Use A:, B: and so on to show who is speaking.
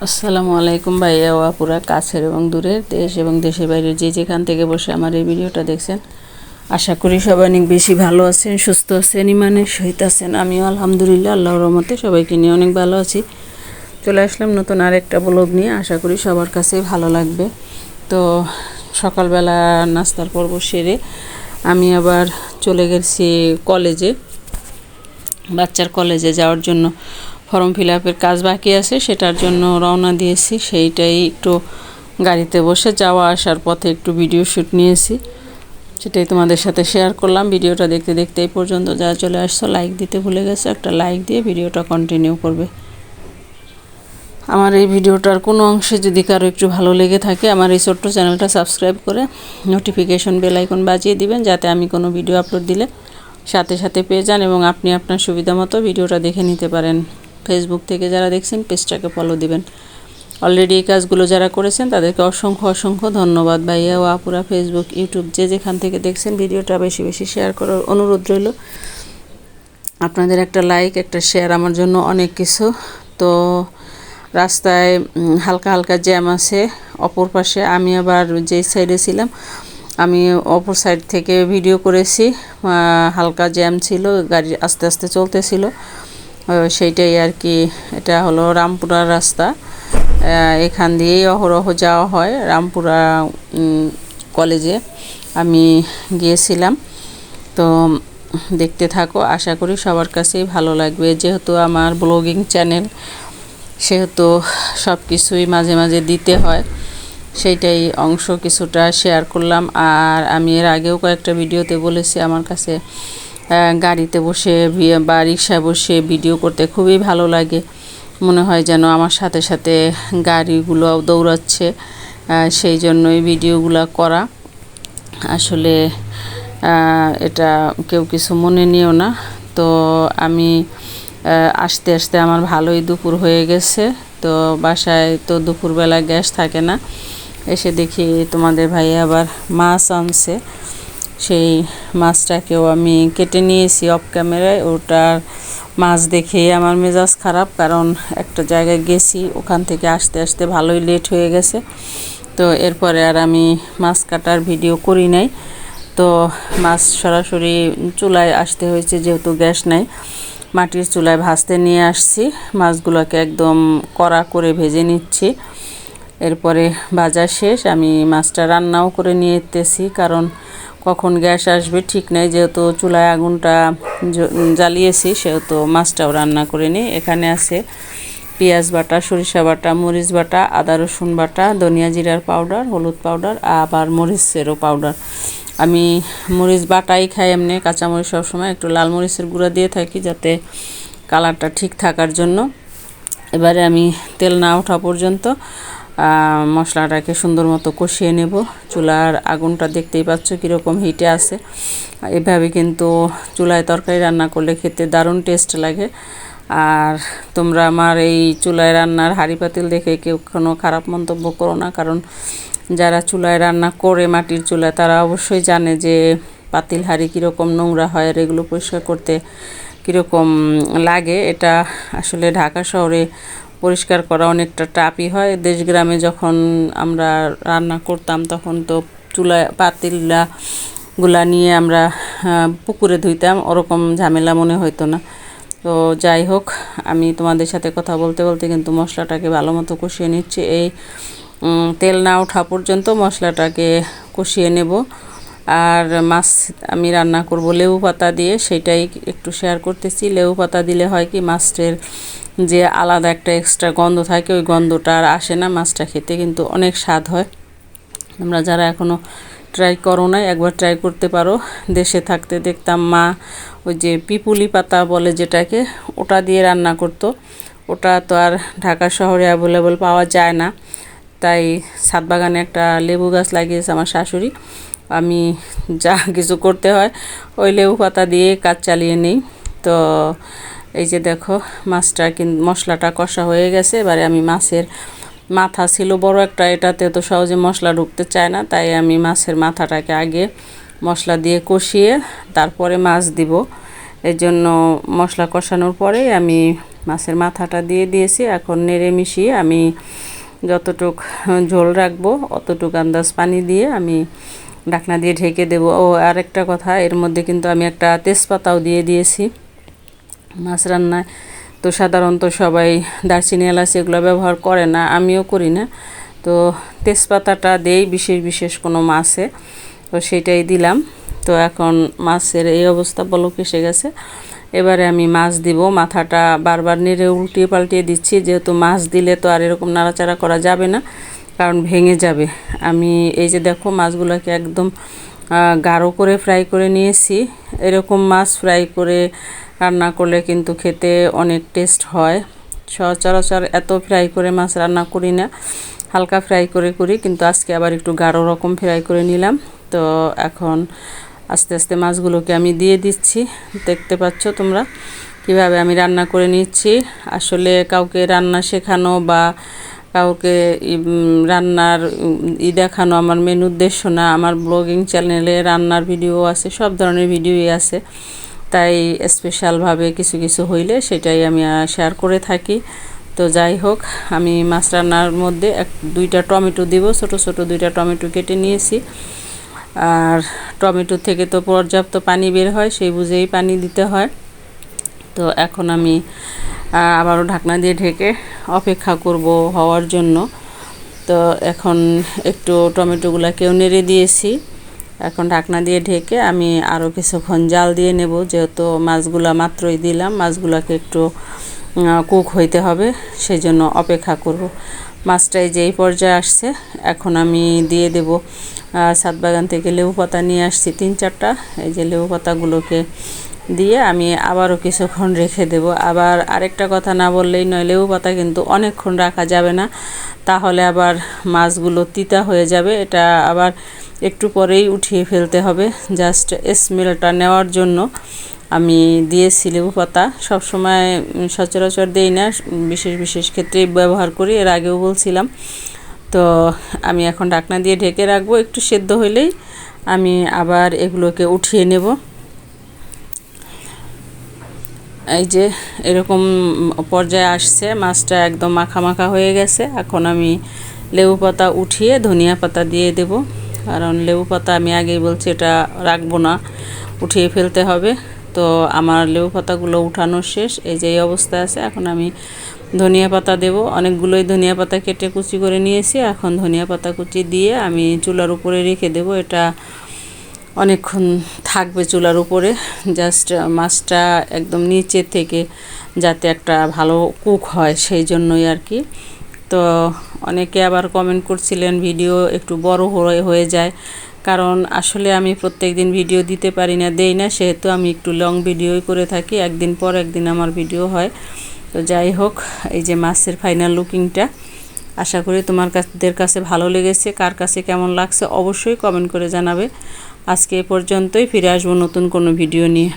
A: আসসালামু আলাইকুম ভাইয়া ও আপুরা, কাছের এবং দূরের, দেশ এবং দেশের বাইরে যে যেখান থেকে বসে আমার এই ভিডিওটা দেখছেন, আশা করি সবাই অনেক বেশি ভালো আছেন, সুস্থ আছেন, ইমানের সহিত আছেন। আমিও আলহামদুলিল্লাহ আল্লাহর রহমতে সবাইকে নিয়ে অনেক ভালো আছি। চলে আসলাম নতুন আরেকটা ব্লগ নিয়ে, আশা করি সবার কাছেই ভালো লাগবে। তো সকালবেলা নাস্তার পর্ব সেরে আমি আবার চলে গেছি কলেজে, বাচ্চার কলেজে যাওয়ার জন্য। ফর্ম ফিল আপের কাজ বাকি আছে, সেটার জন্য রওনা দিয়েছি। সেইটাই একটু গাড়িতে বসে যাওয়া আসার পথে একটু ভিডিও শ্যুট নিয়েছি, সেটাই তোমাদের সাথে শেয়ার করলাম। ভিডিওটা দেখতে দেখতে এই পর্যন্ত যারা চলে আসছো, লাইক দিতে ভুলে গেছে, একটা লাইক দিয়ে ভিডিওটা কন্টিনিউ করবে। আমার এই ভিডিওটার কোনো অংশে যদি কারো একটু ভালো লেগে থাকে, আমার এই ছোট্ট চ্যানেলটা সাবস্ক্রাইব করে নোটিফিকেশন বেল আইকন বাজিয়ে দিবেন, যাতে আমি কোনো ভিডিও আপলোড দিলে সাথে সাথে পেয়ে যান এবং আপনি আপনার সুবিধা মতো ভিডিওটা দেখে নিতে পারেন। ফেসবুক থেকে যারা দেখছেন পেজটাকে ফলো দিবেন। অলরেডি এই কাজগুলো যারা করেছেন তাদেরকে অসংখ্য অসংখ্য ধন্যবাদ। ভাইয়া ও আপুরা, ফেসবুক, ইউটিউব যে যেখান থেকে দেখছেন, ভিডিওটা বেশি বেশি শেয়ার করার অনুরোধ রইল। আপনাদের একটা লাইক, একটা শেয়ার আমার জন্য অনেক কিছু। তো রাস্তায় হালকা হালকা জ্যাম আছে অপর পাশে, আমি আবার যেই সাইডে ছিলাম আমি অপর সাইড থেকে ভিডিও করেছি। হালকা জ্যাম ছিল, গাড়ি আস্তে আস্তে চলতেছিল, সেইটাই আর কি। এটা হলো রামপুরা রাস্তা, এখান দিয়েই অহরহ যাওয়া হয় রামপুরা কলেজে আমি গিয়েছিলাম। তো দেখতে থাকো, আশা করি সবার কাছেই ভালো লাগবে। যেহেতু আমার ব্লগিং চ্যানেল, সেহেতু সব কিছুই মাঝে মাঝে দিতে হয়, সেইটাই অংশ কিছুটা শেয়ার করলাম। আর আমি এর আগেও কয়েকটা ভিডিওতে বলেছি, আমার কাছে গাড়িতে বসে বা রিক্সায় বসে ভিডিও করতে খুবই ভালো লাগে। মনে হয় যেন আমার সাথে সাথে গাড়িগুলো দৌড়াচ্ছে, সেই জন্যই ভিডিওগুলো করা। আসলে এটা কেউ কিছু মনে নিও না। তো আমি আস্তে আস্তে আমার ভালোই দুপুর হয়ে গেছে। তো বাসায় তো দুপুরবেলা গ্যাস থাকে না, এসে দেখি তোমাদের ভাই আবার মাছ আনছে। সেই মাছটাকেও আমি কেটে নিয়েছি অফ ক্যামেরায়। ওটার মাছ দেখেই আমার মেজাজ খারাপ, কারণ একটা জায়গায় গেছি, ওখান থেকে আসতে আসতে ভালোই লেট হয়ে গেছে। তো এরপরে আর আমি মাছ কাটার ভিডিও করি নাই। তো মাছ সরাসরি চুলায় আসতে হয়েছে, যেহেতু গ্যাস নাই। মাটির চুলায় ভাজতে নিয়ে আসছি, মাছগুলোকে একদম কড়া করে ভেজে নিচ্ছি। এরপরে ভাজা শেষ, আমি মাছটা রান্নাও করে নিয়ে যেতেছি, কারণ কখন গ্যাস আসবে ঠিক নেই। যেহেতু চুলায় আগুনটা জ্বালিয়েছি, সেহেতু মাছটাও রান্না করে নিই। এখানে আছে পেঁয়াজ বাটা, সরিষা বাটা, মরিচ বাটা, আদা রসুন বাটা, ধনিয়া জিরার পাউডার, হলুদ পাউডার, আবার মরিচেরও পাউডার। আমি মরিচ বাটাই খাই, এমনি কাঁচামরিচ সবসময় একটু লাল মরিচের গুঁড়া দিয়ে থাকি, যাতে কালারটা ঠিক থাকার জন্য। এবারে আমি তেল না ওঠা পর্যন্ত মশলাটাকে সুন্দর মতো কষিয়ে নেব। চুলার আগুনটা দেখতেই পাচ্ছ কীরকম হিটে আছে। এভাবে কিন্তু চুলায় তরকারি রান্না করলে খেতে দারুণ টেস্ট লাগে। আর তোমরা আমার এই চুলায় রান্নার হাঁড়ি পাতিল দেখে কেউ কোনো খারাপ মন্তব্য করো না, কারণ যারা চুলায় রান্না করে মাটির চুলায়, তারা অবশ্যই জানে যে পাতিল হাঁড়ি কীরকম নোংরা হয়, আর এগুলো পরিষ্কার করতে কীরকম লাগে। এটা আসলে ঢাকা শহরে পরিষ্কার করা অনেকটা টাফই হয়। দেশ গ্রামে যখন আমরা রান্না করতাম, তখন তো চুলায় পাতিলগুলা নিয়ে আমরা পুকুরে ধুইতাম, ওরকম ঝামেলা মনে হতো না। তো যাই হোক, আমি তোমাদের সাথে কথা বলতে বলতে কিন্তু মশলাটাকে ভালো মতো কষিয়ে নিচ্ছি। এই তেল না ওঠা পর্যন্ত মশলাটাকে কষিয়ে নেব। আর মাছ আমি রান্না করব লেবু পাতা দিয়ে, সেটাই একটু শেয়ার করতেছি। লেবু পাতা দিলে হয় কি, মাছের যে আলাদা একটা এক্সট্রা গন্ধ থাকে, ওই গন্ধটা আর আসে না। মাছটা খেতে কিন্তু অনেক স্বাদ হয়। তোমরা যারা এখনও ট্রাই করো নাই, একবার ট্রাই করতে পারো। দেশে থাকতে দেখতাম মা ওই যে পিপুলি পাতা বলে যেটাকে, ওটা দিয়ে রান্না করতো। ওটা তো আর ঢাকা শহরে অ্যাভেলেবল পাওয়া যায় না। তাই ছাদ বাগানে একটা লেবু গাছ লাগিয়েছে আমার শাশুড়ি। আমি যা কিছু করতে হয় ওই লেবু পাতা দিয়ে কাজ চালিয়ে নিই। তো এই যে দেখো, মাছটা মশলাটা কষা হয়ে গেছে। এবারে আমি মাছের মাথা ছিল বড় একটা, এটাতে তো সহজে মশলা ঢুকতে চায় না, তাই আমি মাছের মাথাটাকে আগে মশলা দিয়ে কষিয়ে তারপরে মাছ দিব। এই জন্য মশলা কষানোর পরে আমি মাছের মাথাটা দিয়ে দিয়েছি। এখন নেড়ে মিশিয়ে আমি যতটুক ঝোল রাখবো অতটুক আন্দাজ পানি দিয়ে আমি ঢাকনা দিয়ে ঢেকে দেব। ও আরেকটা কথা, এর মধ্যে কিন্তু আমি একটা তেজপাতাও দিয়ে দিয়েছি মাছ রান্নায়। তো সাধারণত সবাই দারচিনি এলাচ এগুলো ব্যবহার করে না, আমিও করি না। তো তেজপাতাটা দেই বিশেষ কোনো মাছে, তো সেটাই দিলাম। তো এখন মাছের এই অবস্থা, বলক এসে গেছে। এবারে আমি মাছ দিব। মাথাটা বারবার নেড়ে উল্টিয়ে পাল্টিয়ে দিচ্ছি, যেহেতু মাছ দিলে তো আর এরকম নাড়াচাড়া করা যাবে না, কারণ ভেঙে যাবে। আমি এই যে দেখো মাছগুলোকে একদম গাঢ় করে ফ্রাই করে নিয়েছি। এরকম মাছ ফ্রাই করে রান্না করলে কিন্তু খেতে অনেক টেস্ট হয়। সচরাচর এত ফ্রাই করে মাছ রান্না করি না, হালকা ফ্রাই করে করি, কিন্তু আজকে আবার একটু গাঢ় রকম ফ্রাই করে নিলাম। তো এখন আস্তে আস্তে মাছগুলোকে আমি দিয়ে দিচ্ছি। দেখতে পাচ্ছ তোমরা কিভাবে আমি রান্না করে নিচ্ছি। আসলে কাউকে রান্না শেখানো বা কাউকে রান্নার দেখানো আমার মেন উদ্দেশ্য না। আমার ব্লগিং চ্যানেলে রান্নার ভিডিও আছে, সব ধরনের ভিডিওই আছে, তাই স্পেশালভাবে কিছু কিছু হইলে সেটাই আমি শেয়ার করে থাকি। তো যাই হোক, আমি মাছ রান্নার মধ্যে দুইটা টমেটো দিব, ছোট ছোট দুইটা টমেটো কেটে নিয়েছি। আর টমেটো থেকে তো পর্যাপ্ত পানি বের হয়, সেই বুঝেই পানি দিতে হয়। তো এখন আমি আবারও ঢাকনা দিয়ে ঢেকে অপেক্ষা করব হওয়ার জন্য। তো এখন একটু টমেটোগুলোকেও নেড়ে দিয়েছি। এখন ঢাকনা দিয়ে ঢেকে আমি আরও কিছুক্ষণ জাল দিয়ে নেব, যেহেতু মাছগুলা মাত্রই দিলাম, মাছগুলোকে একটু কুক হইতে হবে, সেই জন্য অপেক্ষা করব। মাছটাই যেই পর্যায়ে আসছে, এখন আমি দিয়ে দেব ছাদ বাগান থেকে লেবু পাতা নিয়ে আসছি 3-4টা। এই যে লেবু পাতাগুলোকে দিয়ে আমি আবারও কিছুক্ষণ রেখে দেব। আবার আরেকটা কথা না বললেই নয়, লেবু পাতা কিন্তু অনেকক্ষণ রাখা যাবে না, তাহলে আবার মাছগুলো তিতা হয়ে যাবে। এটা আবার একটু পরেই উঠিয়ে ফেলতে হবে, জাস্ট স্মেলটা নেওয়ার জন্য আমি দিয়েছি লেবু পাতা। সবসময় সচরাচর দেই না, বিশেষ ক্ষেত্রেই ব্যবহার করি, এর আগেও বলছিলাম। তো আমি এখন ঢাকনা দিয়ে ঢেকে রাখবো, একটু সেদ্ধ হলেই আমি আবার এগুলোকে উঠিয়ে নেব। এই যে এরকম পর্যায়ে আসছে, মাছটা একদম মাখা মাখা হয়ে গেছে। এখন আমি লেবু পাতা উঠিয়ে ধনিয়া পাতা দিয়ে দেব, কারণ লেবু পাতা আমি আগেই বলছি এটা রাখবো না, উঠিয়ে ফেলতে হবে। তো আমার লেবু পাতাগুলো উঠানো শেষ, এই যে এই অবস্থা আছে। এখন আমি ধনিয়া পাতা দেব, অনেকগুলোই ধনিয়া পাতা কেটে কুচি করে নিয়েছি। এখন ধনিয়া পাতা কুচি দিয়ে আমি চুলার উপরে রেখে দেব, এটা অনেকক্ষণ থাকবে চুলার উপরে। জাস্ট মাছটা একদম নিচে থেকে যাতে একটা ভালো কুক হয়, সেই জন্যই আর কি। তো অনেকে আবার কমেন্ট করছিলেন ভিডিও একটু বড় হয়ে যায়, কারণ আসলে আমি প্রত্যেক দিন ভিডিও দিতে পারি না, দেই না, সেহেতু আমি একটু লং ভিডিওই করে থাকি, একদিন পর একদিন আমার ভিডিও হয়। তো যাই হোক, এই যে মাছের ফাইনাল লুকিংটা, আশা করি তোমাদের কাছে ভালো লেগেছে। কার কাছে কেমন লাগছে অবশ্যই কমেন্ট করে জানাবে। আজকে এ পর্যন্তই, ফিরে আসবো নতুন কোনো ভিডিও নিয়ে।